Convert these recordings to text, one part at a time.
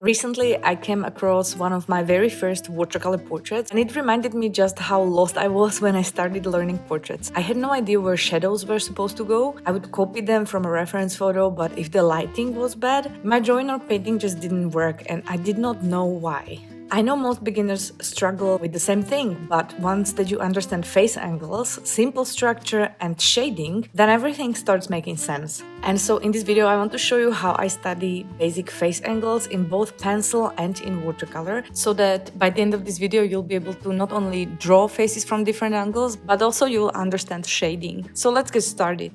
Recently, I came across one of my very first watercolor portraits, and it reminded me just how lost I was when I started learning portraits. I had no idea where shadows were supposed to go. I would copy them from a reference photo, but if the lighting was bad, my drawing or painting just didn't work, and I did not know why. I know most beginners struggle with the same thing, but once that you understand face angles, simple structure, and shading, then everything starts making sense. And so in this video I want to show you how I study basic face angles in both pencil and in watercolor, so that by the end of this video you'll be able to not only draw faces from different angles, but also you'll understand shading. So let's get started.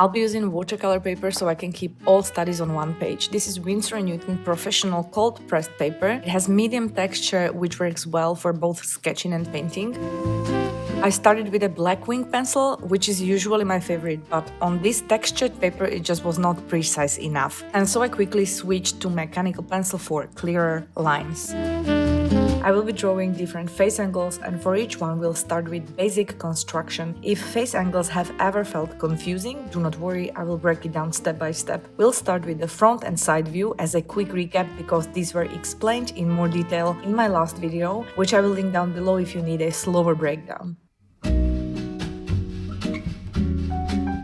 I'll be using watercolor paper so I can keep all studies on one page. This is Winsor & Newton Professional Cold Pressed paper. It has medium texture, which works well for both sketching and painting. I started with a black wing pencil, which is usually my favorite, but on this textured paper it just was not precise enough. And so I quickly switched to mechanical pencil for clearer lines. I will be drawing different face angles, and for each one we'll start with basic construction. If face angles have ever felt confusing, do not worry, I will break it down step by step. We'll start with the front and side view as a quick recap because these were explained in more detail in my last video, which I will link down below if you need a slower breakdown.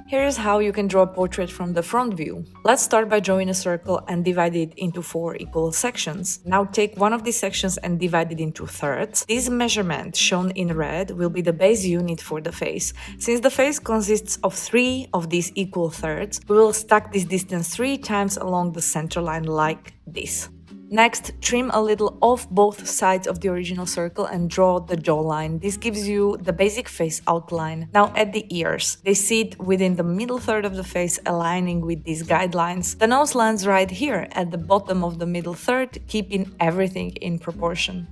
Here's how you can draw a portrait from the front view. Let's start by drawing a circle and divide it into 4 equal sections. Now take one of these sections and divide it into thirds. This measurement, shown in red, will be the base unit for the face. Since the face consists of 3 of these equal thirds, we will stack this distance 3 times along the center line like this. Next, trim a little off both sides of the original circle and draw the jawline. This gives you the basic face outline. Now add the ears. They sit within the middle third of the face, aligning with these guidelines. The nose lands right here at the bottom of the middle third, keeping everything in proportion.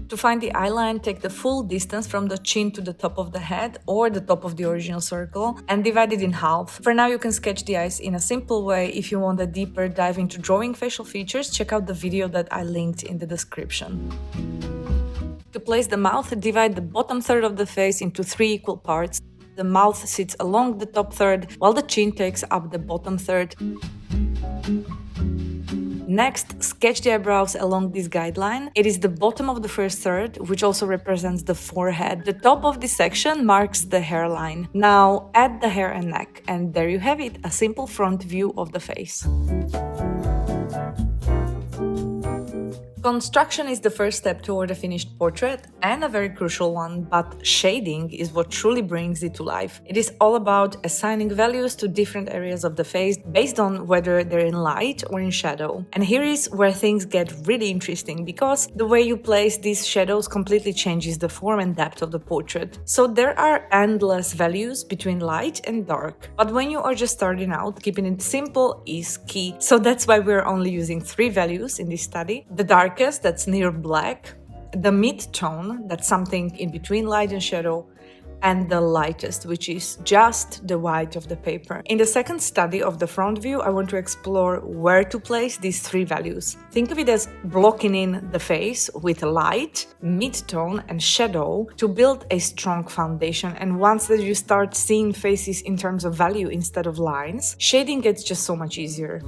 To find the eye line, take the full distance from the chin to the top of the head or the top of the original circle and divide it in half. For now, you can sketch the eyes in a simple way. If you want a deeper dive into drawing facial features, check out the video that I linked in the description. To place the mouth, divide the bottom third of the face into 3 equal parts. The mouth sits along the top third, while the chin takes up the bottom third. Next, sketch the eyebrows along this guideline. It is the bottom of the first third, which also represents the forehead. The top of this section marks the hairline. Now add the hair and neck, and there you have it, a simple front view of the face. Construction is the first step toward a finished portrait, and a very crucial one, but shading is what truly brings it to life. It is all about assigning values to different areas of the face based on whether they're in light or in shadow. And here is where things get really interesting, because the way you place these shadows completely changes the form and depth of the portrait. So there are endless values between light and dark. But when you are just starting out, keeping it simple is key. So that's why we're only using 3 values in this study. The darkest, that's near black, the mid-tone, that's something in between light and shadow, and the lightest, which is just the white of the paper. In the second study of the front view, I want to explore where to place these 3 values. Think of it as blocking in the face with light, mid-tone, and shadow to build a strong foundation. And once that you start seeing faces in terms of value instead of lines, shading gets just so much easier.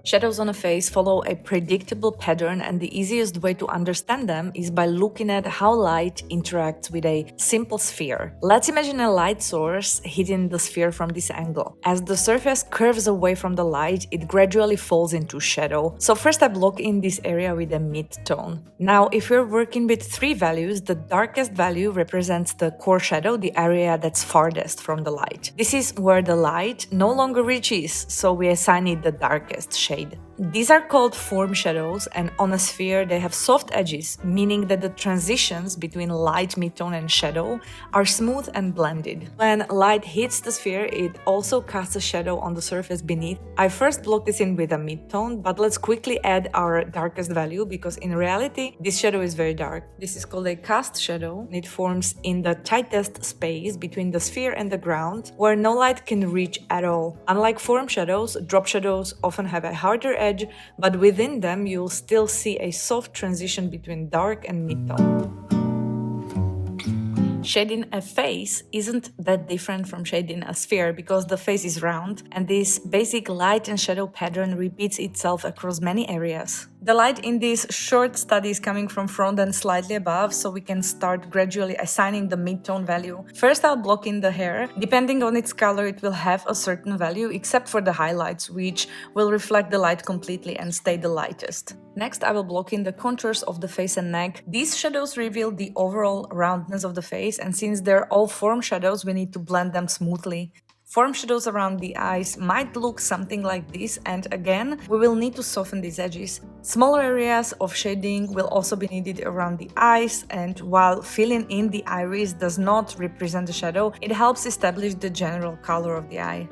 Shadows on a face follow a predictable pattern, and the easiest way to understand them is by looking at how light interacts with a simple sphere. Let's imagine a light source hitting the sphere from this angle. As the surface curves away from the light, it gradually falls into shadow. So first I block in this area with a mid-tone. Now, if we're working with 3 values, the darkest value represents the core shadow, the area that's farthest from the light. This is where the light no longer reaches, so we assign it the darkest shade. These are called form shadows, and on a sphere they have soft edges, meaning that the transitions between light, mid-tone and shadow are smooth and blended. When light hits the sphere, it also casts a shadow on the surface beneath. I first block this in with a mid-tone, but let's quickly add our darkest value because in reality this shadow is very dark. This is called a cast shadow. It forms in the tightest space between the sphere and the ground, where no light can reach at all. Unlike form shadows, drop shadows often have a harder edge, but within them you'll still see a soft transition between dark and mid-tone. Shading a face isn't that different from shading a sphere because the face is round and this basic light and shadow pattern repeats itself across many areas. The light in this short study is coming from front and slightly above, so we can start gradually assigning the mid-tone value. First I'll block in the hair. Depending on its color it will have a certain value except for the highlights, which will reflect the light completely and stay the lightest. Next I will block in the contours of the face and neck. These shadows reveal the overall roundness of the face, and since they're all form shadows we need to blend them smoothly. Form shadows around the eyes might look something like this, and again, we will need to soften these edges. Smaller areas of shading will also be needed around the eyes, and while filling in the iris does not represent the shadow, it helps establish the general color of the eye.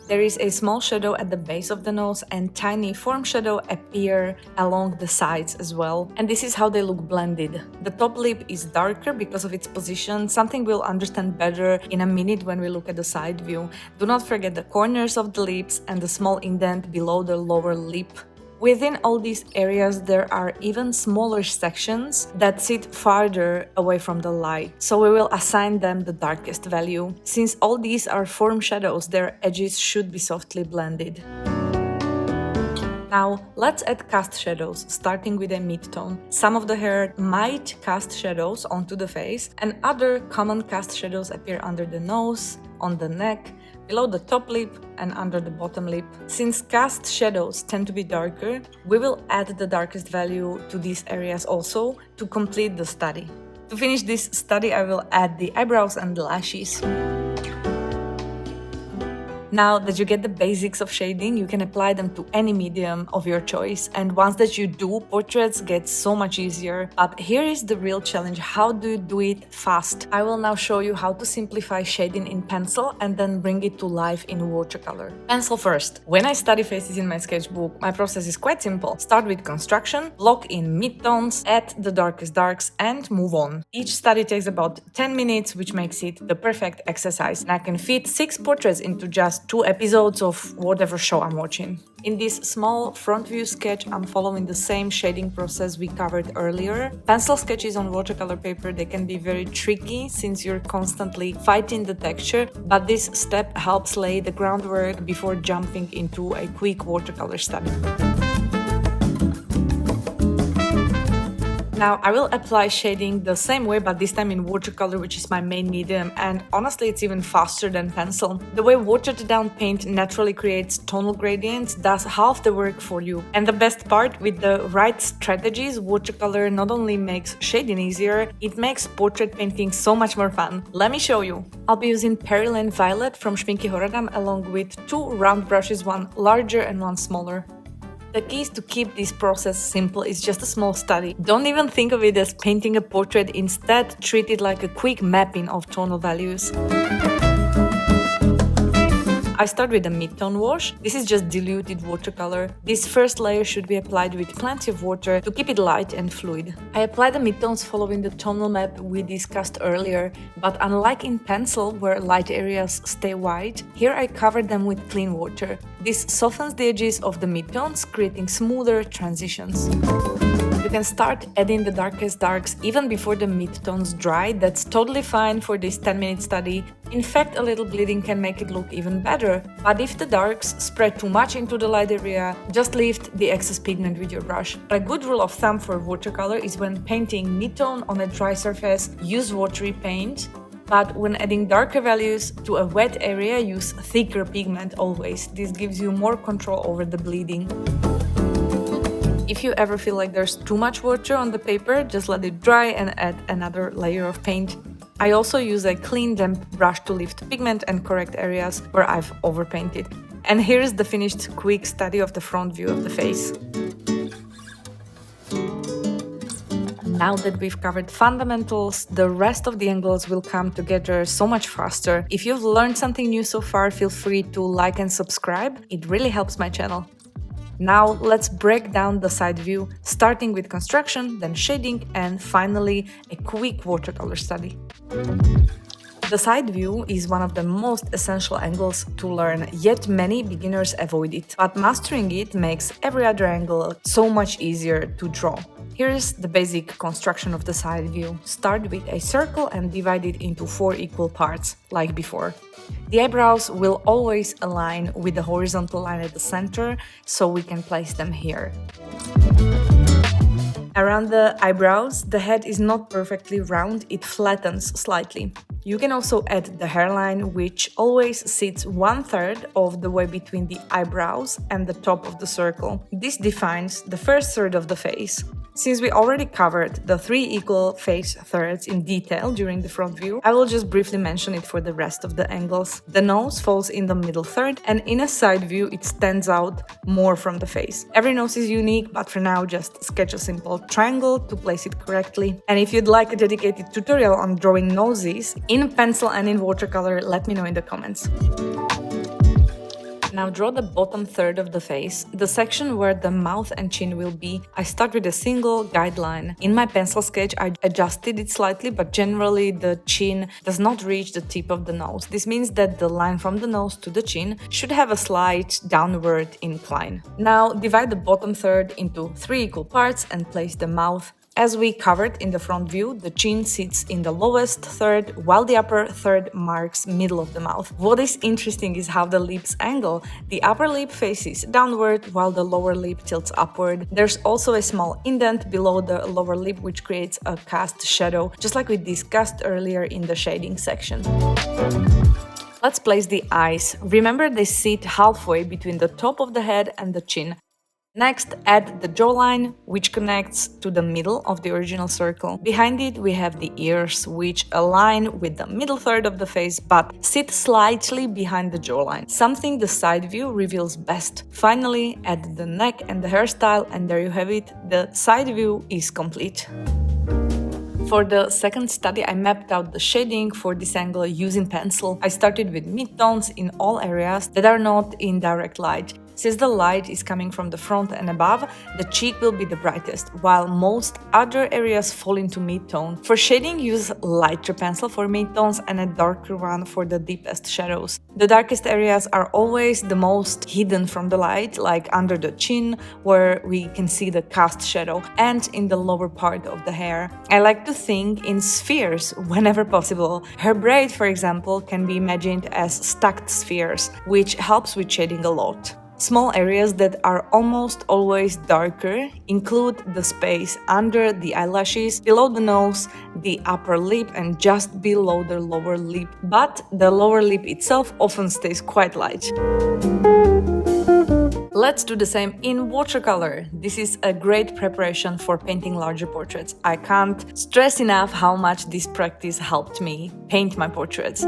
There is a small shadow at the base of the nose and tiny form shadow appear along the sides as well. And this is how they look blended. The top lip is darker because of its position, something we'll understand better in a minute when we look at the side view. Do not forget the corners of the lips and the small indent below the lower lip. Within all these areas there are even smaller sections that sit farther away from the light, so we will assign them the darkest value. Since all these are form shadows, their edges should be softly blended. Now let's add cast shadows, starting with a mid-tone. Some of the hair might cast shadows onto the face, and other common cast shadows appear under the nose, on the neck, below the top lip and under the bottom lip. Since cast shadows tend to be darker, we will add the darkest value to these areas also to complete the study. To finish this study, I will add the eyebrows and the lashes. Now that you get the basics of shading, you can apply them to any medium of your choice, and once that you do, portraits get so much easier. But here is the real challenge: how do you do it fast? I will now show you how to simplify shading in pencil and then bring it to life in watercolor. Pencil first. When I study faces in my sketchbook, my process is quite simple. Start with construction, block in mid-tones, add the darkest darks and move on. Each study takes about 10 minutes, which makes it the perfect exercise, and I can fit 6 portraits into just 2 episodes of whatever show I'm watching. In this small front view sketch, I'm following the same shading process we covered earlier. Pencil sketches on watercolor paper, they can be very tricky since you're constantly fighting the texture, but this step helps lay the groundwork before jumping into a quick watercolor study. Now I will apply shading the same way, but this time in watercolor, which is my main medium, and honestly it's even faster than pencil. The way watered down paint naturally creates tonal gradients does half the work for you. And the best part, with the right strategies, watercolor not only makes shading easier, it makes portrait painting so much more fun. Let me show you. I'll be using Pearl Violet from Šminky Horadam along with 2 round brushes, one larger and one smaller. The key is to keep this process simple. It's just a small study. Don't even think of it as painting a portrait, instead treat it like a quick mapping of tonal values. I start with a mid-tone wash. This is just diluted watercolor. This first layer should be applied with plenty of water to keep it light and fluid. I apply the mid-tones following the tonal map we discussed earlier, but unlike in pencil where light areas stay white, here I cover them with clean water. This softens the edges of the mid-tones, creating smoother transitions. You can start adding the darkest darks even before the mid-tones dry. That's totally fine for this 10-minute study. In fact, a little bleeding can make it look even better. But if the darks spread too much into the light area, just lift the excess pigment with your brush. A good rule of thumb for watercolor is when painting mid-tone on a dry surface, use watery paint. But when adding darker values to a wet area, use thicker pigment always. This gives you more control over the bleeding. If you ever feel like there's too much water on the paper, just let it dry and add another layer of paint. I also use a clean damp brush to lift pigment and correct areas where I've overpainted. And here's the finished quick study of the front view of the face. Now that we've covered fundamentals, the rest of the angles will come together so much faster. If you've learned something new so far, feel free to like and subscribe. It really helps my channel. Now let's break down the side view, starting with construction, then shading, and finally a quick watercolor study. The side view is one of the most essential angles to learn, yet many beginners avoid it. But mastering it makes every other angle so much easier to draw. Here's the basic construction of the side view. Start with a circle and divide it into 4 equal parts, like before. The eyebrows will always align with the horizontal line at the center, so we can place them here. Around the eyebrows, the head is not perfectly round, it flattens slightly. You can also add the hairline, which always sits 1/3 of the way between the eyebrows and the top of the circle. This defines the first third of the face. Since we already covered the 3 equal face thirds in detail during the front view, I will just briefly mention it for the rest of the angles. The nose falls in the middle third, and in a side view it stands out more from the face. Every nose is unique, but for now just sketch a simple triangle to place it correctly. And if you'd like a dedicated tutorial on drawing noses in pencil and in watercolor, let me know in the comments. Now draw the bottom third of the face, the section where the mouth and chin will be. I start with a single guideline. In my pencil sketch I adjusted it slightly, but generally the chin does not reach the tip of the nose. This means that the line from the nose to the chin should have a slight downward incline. Now divide the bottom third into 3 equal parts and place the mouth. As we covered in the front view, the chin sits in the lowest third, while the upper third marks middle of the mouth. What is interesting is how the lips angle. The upper lip faces downward, while the lower lip tilts upward. There's also a small indent below the lower lip, which creates a cast shadow, just like we discussed earlier in the shading section. Let's place the eyes. Remember, they sit halfway between the top of the head and the chin. Next, add the jawline, which connects to the middle of the original circle. Behind it, we have the ears, which align with the middle third of the face, but sit slightly behind the jawline, something the side view reveals best. Finally, add the neck and the hairstyle, and there you have it, the side view is complete. For the second study, I mapped out the shading for this angle using pencil. I started with midtones in all areas that are not in direct light. Since the light is coming from the front and above, the cheek will be the brightest, while most other areas fall into mid-tone. For shading, use lighter pencil for mid-tones and a darker one for the deepest shadows. The darkest areas are always the most hidden from the light, like under the chin, where we can see the cast shadow, and in the lower part of the hair. I like to think in spheres whenever possible. Her braid, for example, can be imagined as stacked spheres, which helps with shading a lot. Small areas that are almost always darker include the space under the eyelashes, below the nose, the upper lip, and just below the lower lip. But the lower lip itself often stays quite light. Let's do the same in watercolor. This is a great preparation for painting larger portraits. I can't stress enough how much this practice helped me paint my portraits.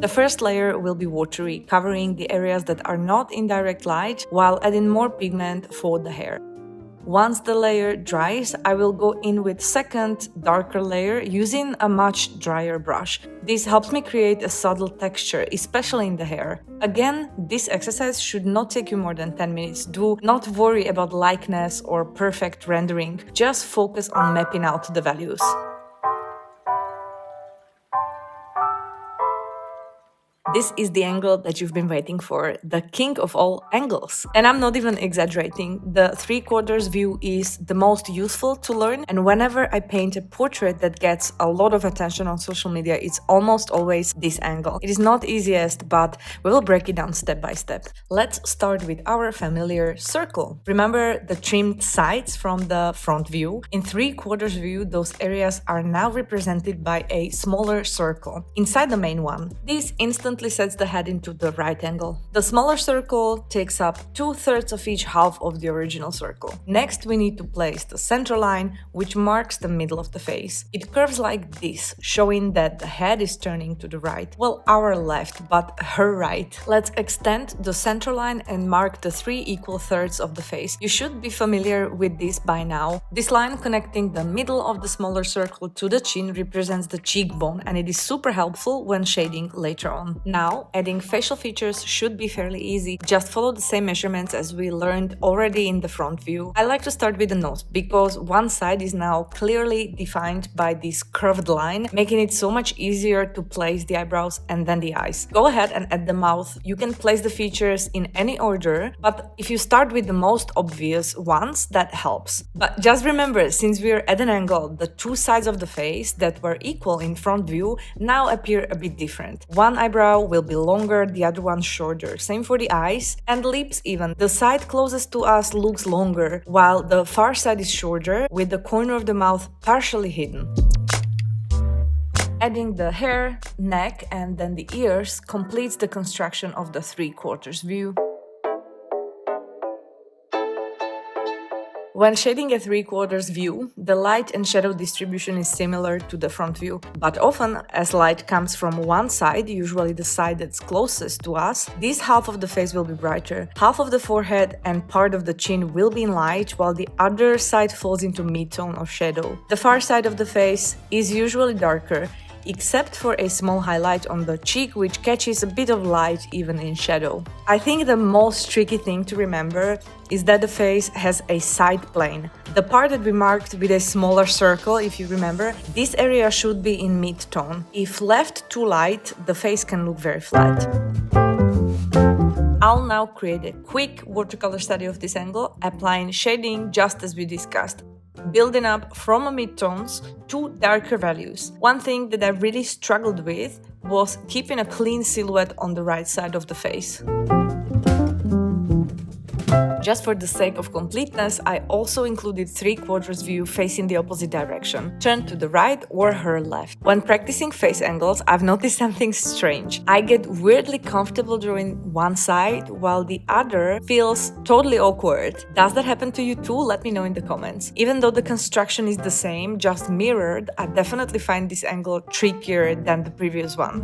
The first layer will be watery, covering the areas that are not in direct light, while adding more pigment for the hair. Once the layer dries, I will go in with second, darker layer using a much drier brush. This helps me create a subtle texture, especially in the hair. Again, this exercise should not take you more than 10 minutes. Do not worry about likeness or perfect rendering. Just focus on mapping out the values. This is the angle that you've been waiting for, the king of all angles. And I'm not even exaggerating, the 3/4 view is the most useful to learn, and whenever I paint a portrait that gets a lot of attention on social media, it's almost always this angle. It is not easiest, but we will break it down step by step. Let's start with our familiar circle. Remember the trimmed sides from the front view? In 3/4 view, those areas are now represented by a smaller circle inside the main one. This instantly sets the head into the right angle. The smaller circle takes up 2/3 of each half of the original circle. Next, we need to place the center line, which marks the middle of the face. It curves like this, showing that the head is turning to the right. Well, our left, but her right. Let's extend the center line and mark the 3 equal thirds of the face. You should be familiar with this by now. This line connecting the middle of the smaller circle to the chin represents the cheekbone, and it is super helpful when shading later on. Now, adding facial features should be fairly easy. Just follow the same measurements as we learned already in the front view. I like to start with the nose because one side is now clearly defined by this curved line, making it so much easier to place the eyebrows and then the eyes. Go ahead and add the mouth. You can place the features in any order, but if you start with the most obvious ones, that helps. But just remember, since we're at an angle, the two sides of the face that were equal in front view now appear a bit different. One eyebrow will be longer, the other one shorter. Same for the eyes and lips even. The side closest to us looks longer, while the far side is shorter, with the corner of the mouth partially hidden. Adding the hair, neck, and then the ears completes the construction of the 3/4 view. When shading a 3/4 view, the light and shadow distribution is similar to the front view, but often, as light comes from one side, usually the side that's closest to us, this half of the face will be brighter. Half of the forehead and part of the chin will be in light, while the other side falls into mid-tone of shadow. The far side of the face is usually darker, except for a small highlight on the cheek, which catches a bit of light even in shadow. I think the most tricky thing to remember is that the face has a side plane. The part that we marked with a smaller circle, if you remember, this area should be in mid-tone. If left too light, the face can look very flat. I'll now create a quick watercolor study of this angle, applying shading just as we discussed, building up from mid-tones to darker values. One thing that I really struggled with was keeping a clean silhouette on the right side of the face. Just for the sake of completeness, I also included 3/4 view facing the opposite direction, turned to the right or her left. When practicing face angles, I've noticed something strange. I get weirdly comfortable drawing one side while the other feels totally awkward. Does that happen to you too? Let me know in the comments. Even though the construction is the same, just mirrored, I definitely find this angle trickier than the previous one.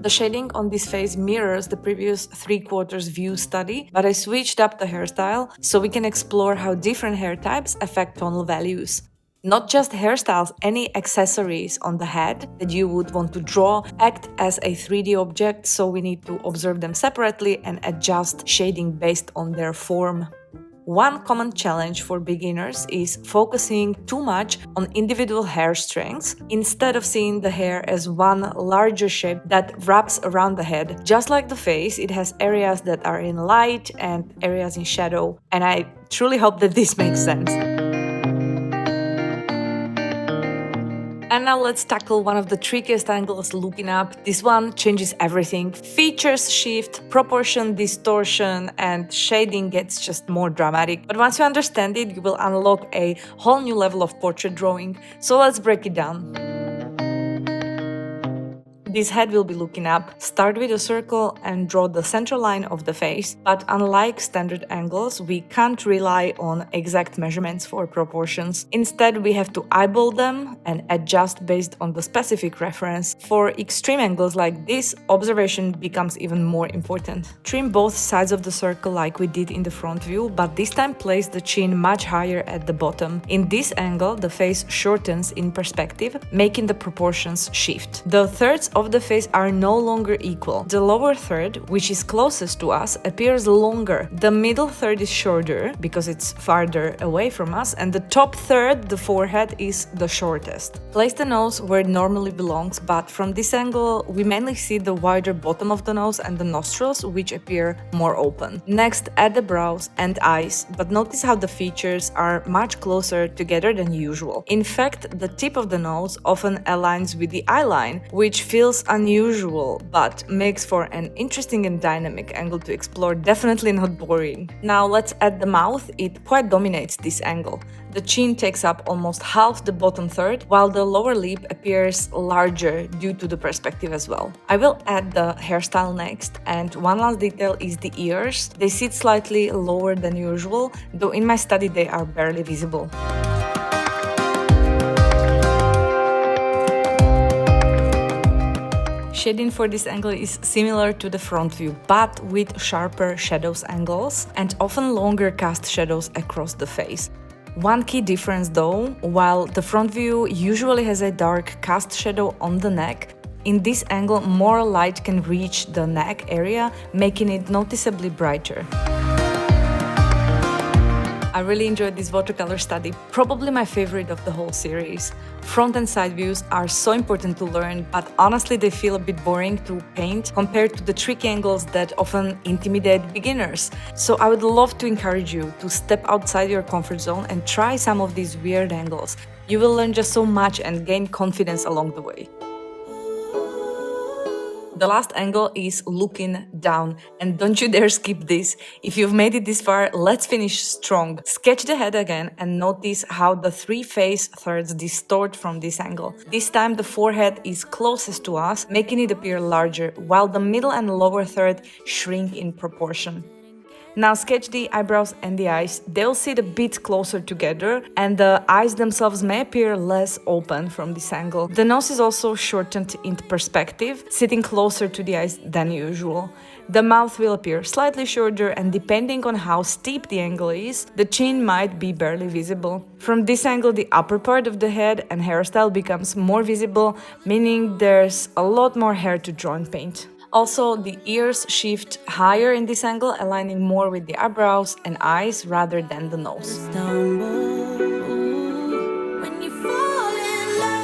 The shading on this face mirrors the previous 3/4 view study, but I switched up the hairstyle so we can explore how different hair types affect tonal values. Not just hairstyles, any accessories on the head that you would want to draw act as a 3D object, so we need to observe them separately and adjust shading based on their form. One common challenge for beginners is focusing too much on individual hair strengths instead of seeing the hair as one larger shape that wraps around the head. Just like the face, it has areas that are in light and areas in shadow, and I truly hope that this makes sense. And now let's tackle one of the trickiest angles looking up. This one changes everything. Features shift, proportion distortion, and shading gets just more dramatic. But once you understand it, you will unlock a whole new level of portrait drawing. So let's break it down. This head will be looking up. Start with a circle and draw the center line of the face, but unlike standard angles, we can't rely on exact measurements for proportions. Instead, we have to eyeball them and adjust based on the specific reference. For extreme angles like this, observation becomes even more important. Trim both sides of the circle like we did in the front view, but this time place the chin much higher at the bottom. In this angle, the face shortens in perspective, making the proportions shift. The thirds of the face are no longer equal. The lower third, which is closest to us, appears longer. The middle third is shorter because it's farther away from us, and the top third, the forehead, is the shortest. Place the nose where it normally belongs, but from this angle we mainly see the wider bottom of the nose and the nostrils, which appear more open. Next, add the brows and eyes, but notice how the features are much closer together than usual. In fact, the tip of the nose often aligns with the eyeline, which feels unusual but makes for an interesting and dynamic angle to explore, definitely not boring. Now let's add the mouth. It quite dominates this angle. The chin takes up almost half the bottom third, while the lower lip appears larger due to the perspective as well. I will add the hairstyle next, and one last detail is the ears. They sit slightly lower than usual, though in my study they are barely visible. Shading for this angle is similar to the front view, but with sharper shadows angles and often longer cast shadows across the face. One key difference though, while the front view usually has a dark cast shadow on the neck, in this angle more light can reach the neck area, making it noticeably brighter. I really enjoyed this watercolor study, probably my favorite of the whole series. Front and side views are so important to learn, but honestly they feel a bit boring to paint compared to the tricky angles that often intimidate beginners. So I would love to encourage you to step outside your comfort zone and try some of these weird angles. You will learn just so much and gain confidence along the way. The last angle is looking down, and don't you dare skip this. If you've made it this far, let's finish strong. Sketch the head again and notice how the three face thirds distort from this angle. This time the forehead is closest to us, making it appear larger, while the middle and lower third shrink in proportion. Now sketch the eyebrows and the eyes. They'll sit a bit closer together and the eyes themselves may appear less open from this angle. The nose is also shortened in perspective, sitting closer to the eyes than usual. The mouth will appear slightly shorter, and depending on how steep the angle is, the chin might be barely visible. From this angle, the upper part of the head and hairstyle becomes more visible, meaning there's a lot more hair to draw and paint. Also, the ears shift higher in this angle, aligning more with the eyebrows and eyes rather than the nose.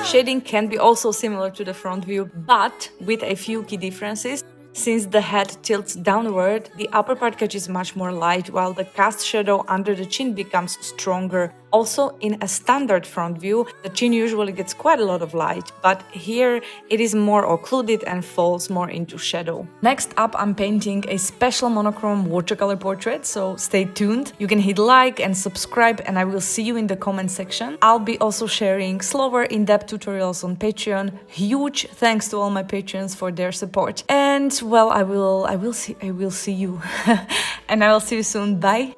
Shading can be also similar to the front view, but with a few key differences. Since the head tilts downward, the upper part catches much more light, while the cast shadow under the chin becomes stronger. Also, in a standard front view, the chin usually gets quite a lot of light, but here it is more occluded and falls more into shadow. Next up, I'm painting a special monochrome watercolor portrait, so stay tuned. You can hit like and subscribe, and I will see you in the comment section. I'll be also sharing slower, in-depth tutorials on Patreon. Huge thanks to all my patrons for their support. And well, I will see you, and I will see you soon. Bye.